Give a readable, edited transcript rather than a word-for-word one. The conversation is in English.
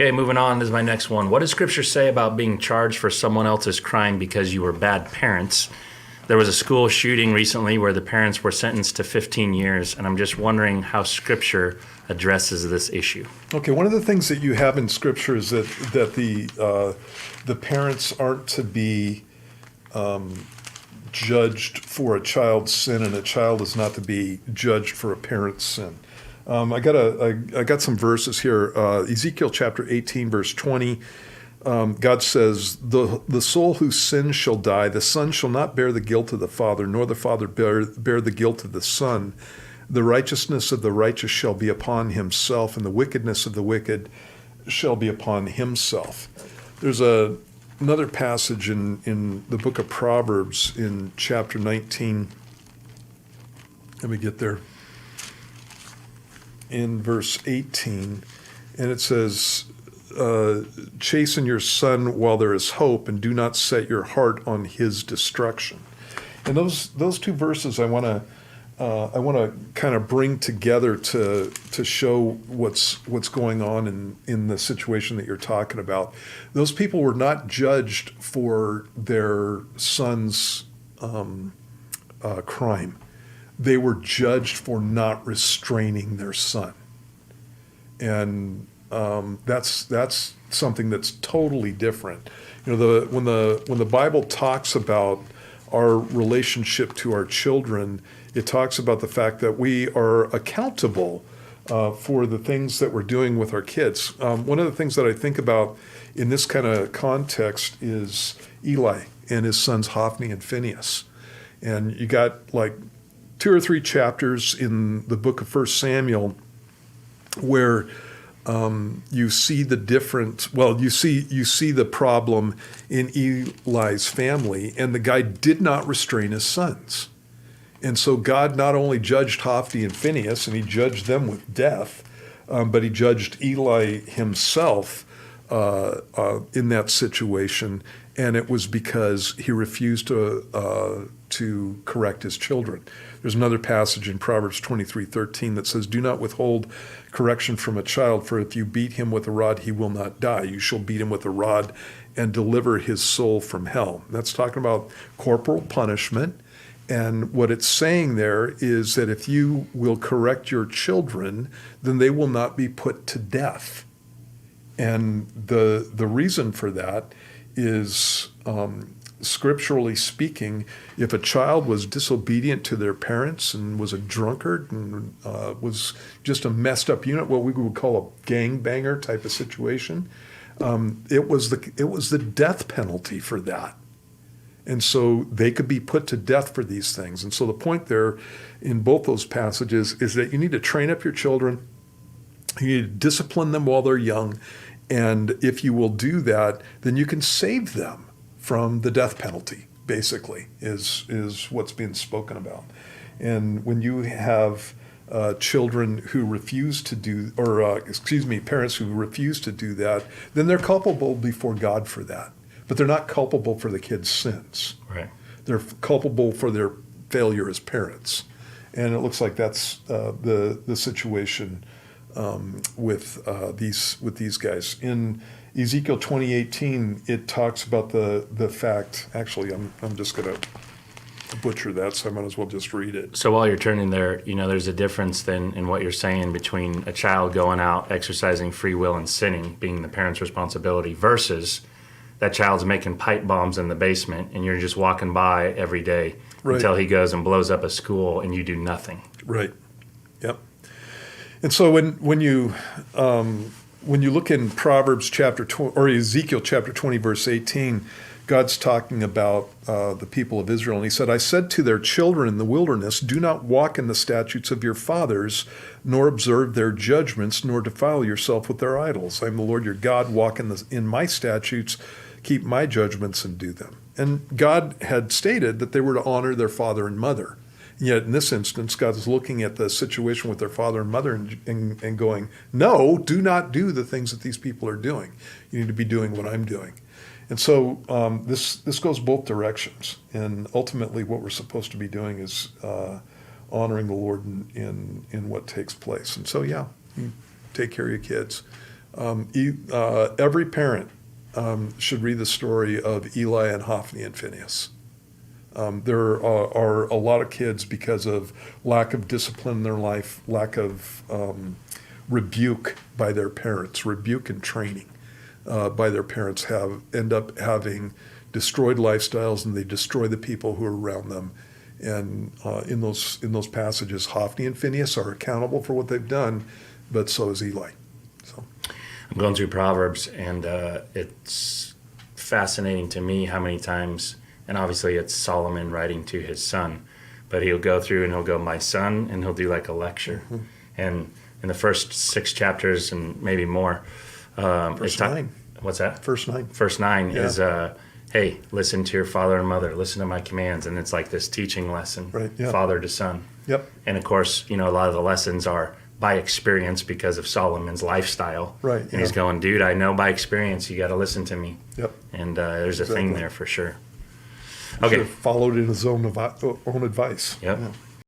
Okay, moving on. This is my next one. What does Scripture say about being charged for someone else's crime because you were bad parents? There was a school shooting recently where the parents were sentenced to 15 years, and I'm just wondering how Scripture addresses this issue. Okay, one of the things that you have in Scripture is that the parents aren't to be judged for a child's sin, and a child is not to be judged for a parent's sin. I got some verses here. Ezekiel chapter 18, verse 20. God says, the soul who sins shall die. The son shall not bear the guilt of the father, nor the father bear the guilt of the son. The righteousness of the righteous shall be upon himself, and the wickedness of the wicked shall be upon himself. There's another passage in the book of Proverbs in chapter 19. Let me get there. In verse 18, and it says, chasten your son while there is hope, and do not set your heart on his destruction. And those two verses I want to kind of bring together to show what's going on in the situation that you're talking about. Those people were not judged for their son's crime. They were judged for not restraining their son. And that's something that's totally different. You know, when the Bible talks about our relationship to our children, it talks about the fact that we are accountable for the things that we're doing with our kids. One of the things that I think about in this kind of context is Eli and his sons Hophni and Phinehas. And you got like 2 or 3 chapters in the book of 1 Samuel where you see the you see the problem in Eli's family, and the guy did not restrain his sons. And so God not only judged Hophni and Phinehas, and he judged them with death, but he judged Eli himself in that situation, and it was because he refused to correct his children. There's another passage in Proverbs 23:13 that says, do not withhold correction from a child, for if you beat him with a rod, he will not die. You shall beat him with a rod and deliver his soul from hell. That's talking about corporal punishment. And what it's saying there is that if you will correct your children, then they will not be put to death. And the reason for that is, scripturally speaking, if a child was disobedient to their parents and was a drunkard and was just a messed up unit, what we would call a gangbanger type of situation, it was the death penalty for that. And so they could be put to death for these things. And so the point there in both those passages is that you need to train up your children. You need to discipline them while they're young. And if you will do that, then you can save them from the death penalty, basically, is what's being spoken about. And when you have children who refuse to do, parents who refuse to do that, then they're culpable before God for that. But they're not culpable for the kids' sins. Right. They're culpable for their failure as parents. And it looks like that's the situation with these guys. In Ezekiel 20:18, it talks about the fact. Actually, I'm just going to butcher that, so I might as well just read it. So while you're turning there, there's a difference then in what you're saying between a child going out, exercising free will and sinning, being the parent's responsibility, versus that child's making pipe bombs in the basement and you're just walking by every day until he goes and blows up a school and you do nothing. Right. Yep. And so when you look in Proverbs chapter 20, or Ezekiel chapter 20, verse 18, God's talking about the people of Israel. And he said, I said to their children in the wilderness, do not walk in the statutes of your fathers, nor observe their judgments, nor defile yourself with their idols. I am the Lord your God, walk in my statutes, keep my judgments and do them. And God had stated that they were to honor their father and mother. And yet in this instance, God is looking at the situation with their father and mother and going, no, do not do the things that these people are doing. You need to be doing what I'm doing. And so this goes both directions. And ultimately what we're supposed to be doing is honoring the Lord in what takes place. And so, yeah, you take care of your kids. Every parent should read the story of Eli and Hophni and Phinehas. There are a lot of kids, because of lack of discipline in their life, lack of rebuke by their parents, rebuke and training by their parents, end up having destroyed lifestyles, and they destroy the people who are around them. And in those passages, Hophni and Phinehas are accountable for what they've done, but so is Eli. So I'm going through Proverbs, and it's fascinating to me how many times, and obviously it's Solomon writing to his son, but he'll go through and he'll go, "My son," and he'll do like a lecture. Mm-hmm. And in the first 6 chapters and maybe more, Verse 9. What's that? Verse 9. Verse 9 Yeah. is, hey, listen to your father and mother, listen to my commands. And it's like this teaching lesson, Right, yeah. father to son. Yep. And of course, a lot of the lessons are by experience because of Solomon's lifestyle. Right, And yeah. he's going, dude, I know by experience, you got to listen to me. Yep. And there's a thing Exactly. there for sure. Should Okay. have followed in his own advice. Yep. Yeah.